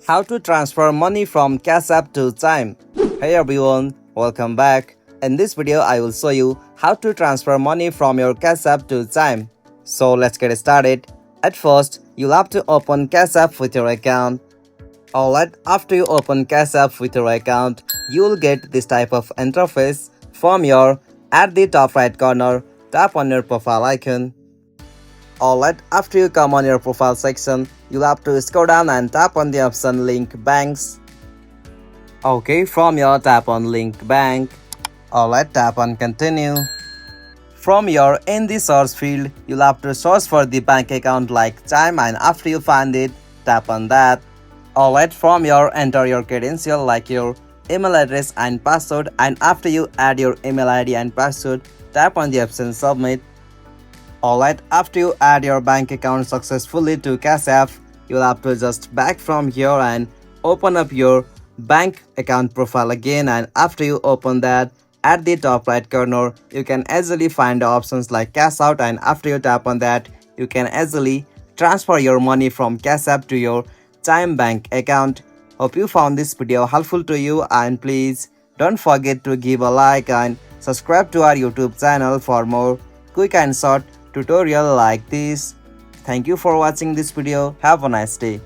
How to transfer money from Cash App to Chime. Hey everyone, welcome back. In this video, I will show you how to transfer money from your Cash App to Chime. So let's get started. At first, you'll have to open Cash App with your account. Alright, after you open Cash App with your account, you will get this type of interface. From your at the top right corner, tap on your profile icon. Alright, after you come on your profile section, you'll have to scroll down and tap on the option Link Banks. Okay, from your tap on Link Bank. Alright, tap on Continue. From your in the search field, you'll have to search for the bank account like Chime, and after you find it, tap on that. Alright, from your enter your credential like your email address and password, and after you add your email ID and password, tap on the option Submit. Alright, after you add your bank account successfully to Cash App, you'll have to just back from here and open up your bank account profile again, and after you open that, at the top right corner, you can easily find the options like Cash Out, and after you tap on that, you can easily transfer your money from Cash App to your Chime bank account. Hope you found this video helpful to you, and please don't forget to give a like and subscribe to our YouTube channel for more quick and short tutorial like this. Thank you for watching this video. Have a nice day.